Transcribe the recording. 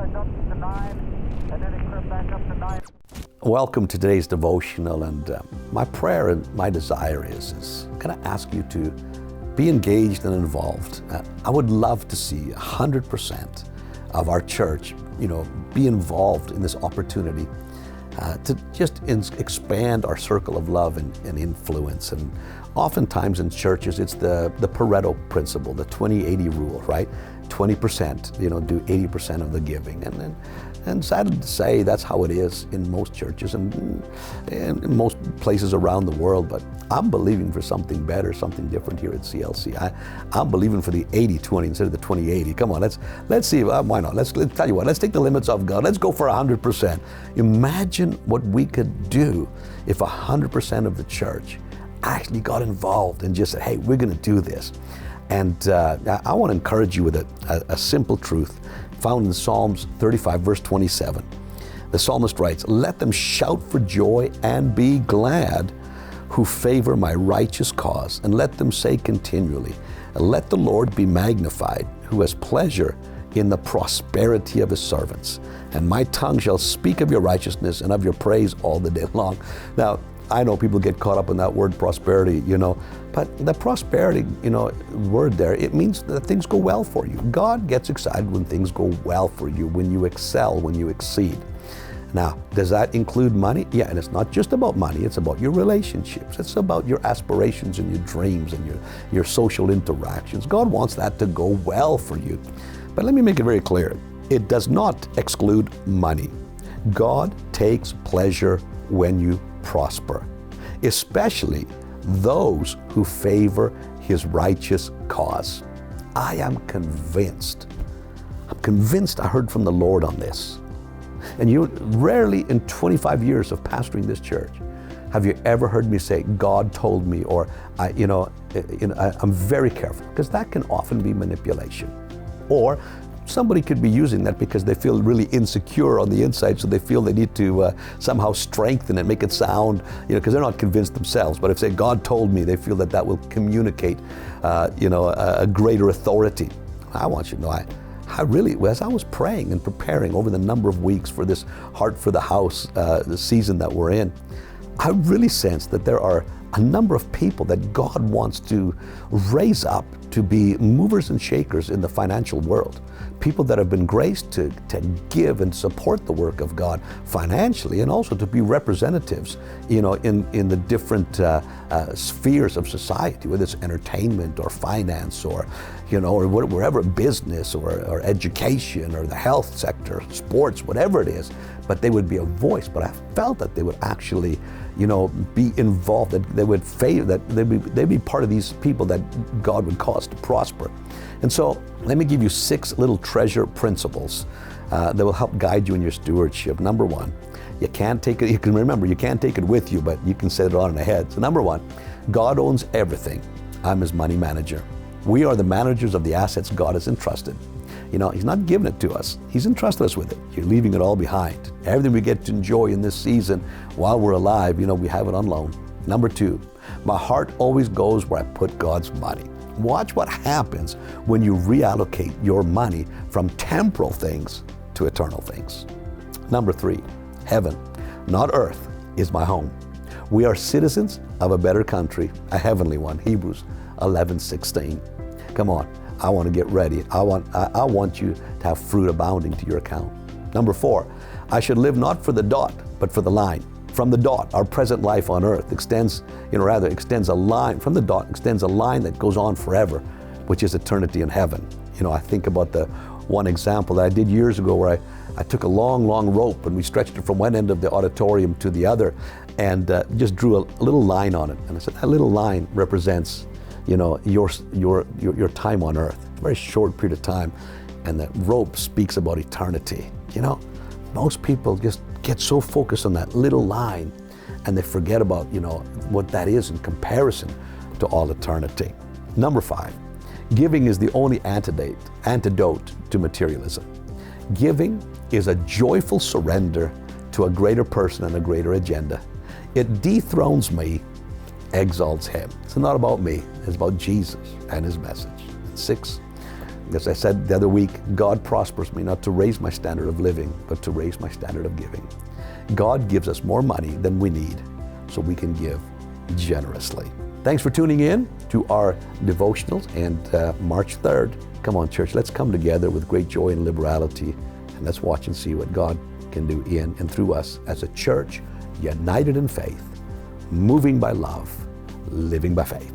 back up to 9, and then it crept back up to 9. Welcome to today's devotional, and my prayer and my desire is can I ask you to be engaged and involved. I would love to see 100% of our church, be involved in this opportunity to just expand our circle of love and influence. And oftentimes in churches, it's the Pareto principle, the 20-80 rule, right? 20%, do 80% of the giving. And sad to say, that's how it is in most churches and in most places around the world. But I'm believing for something better, something different here at CLC. I'm believing for the 80-20 instead of the 20-80. Come on, let's see, why not? Let's tell you what, let's take the limits off God. Let's go for 100%. Imagine what we could do if 100% of the church actually got involved and just said, hey, we're gonna do this. And I want to encourage you with a simple truth found in Psalms 35, verse 27. The psalmist writes, let them shout for joy and be glad who favor my righteous cause, and let them say continually, let the Lord be magnified, who has pleasure in the prosperity of his servants. And my tongue shall speak of your righteousness and of your praise all the day long. Now, I know people get caught up in that word prosperity, but the prosperity, word there, it means that things go well for you. God gets excited when things go well for you, when you excel, when you exceed. Now, does that include money? Yeah, and it's not just about money, it's about your relationships. It's about your aspirations and your dreams and your social interactions. God wants that to go well for you. But let me make it very clear, it does not exclude money. God takes pleasure when you prosper, especially those who favor his righteous cause. I am convinced I heard from the Lord on this. And you rarely in 25 years of pastoring this church have you ever heard me say, God told me, or I'm very careful, because that can often be manipulation. Or somebody could be using that because they feel really insecure on the inside, so they feel they need to somehow strengthen it, make it sound, because they're not convinced themselves. But if they say, God told me, they feel that will communicate, a greater authority. I want you to know, I really, as I was praying and preparing over the number of weeks for this Heart for the House, the season that we're in, I really sensed that there are a number of people that God wants to raise up to be movers and shakers in the financial world. People that have been graced to give and support the work of God financially, and also to be representatives, in the different spheres of society, whether it's entertainment or finance or, or wherever, business or education or the health sector, sports, whatever it is. But they would be a voice. But I felt that they would actually, be involved, that they would favor, that they'd be part of these people that God would cause to prosper. And so let me give you 6 little treasure principles that will help guide you in your stewardship. Number 1, you can't take it, you can remember, you can't take it with you, but you can set it on ahead. So number 1, God owns everything. I'm his money manager. We are the managers of the assets God has entrusted. He's not giving it to us. He's entrusted us with it. You're leaving it all behind. Everything we get to enjoy in this season while we're alive, we have it on loan. Number 2, my heart always goes where I put God's money. Watch what happens when you reallocate your money from temporal things to eternal things. Number 3, heaven, not earth, is my home. We are citizens of a better country, a heavenly one, Hebrews 11:16. Come on, I want to get ready. I want you to have fruit abounding to your account. Number 4, I should live not for the dot, but for the line. From the dot, our present life on earth extends a line, from the dot extends a line that goes on forever, which is eternity in heaven. I think about the one example that I did years ago where I took a long rope and we stretched it from one end of the auditorium to the other and just drew a little line on it. And I said, that little line represents, your time on earth, a very short period of time. And the rope speaks about eternity. Most people just get so focused on that little line and they forget about, what that is in comparison to all eternity. Number 5, giving is the only antidote to materialism. Giving is a joyful surrender to a greater person and a greater agenda. It dethrones me, exalts him. It's not about me, it's about Jesus and his message. 6, As I said the other week, God prospers me not to raise my standard of living, but to raise my standard of giving. God gives us more money than we need so we can give generously. Thanks for tuning in to our devotionals, and March 3rd, come on church, let's come together with great joy and liberality, and let's watch and see what God can do in and through us as a church united in faith, moving by love, living by faith.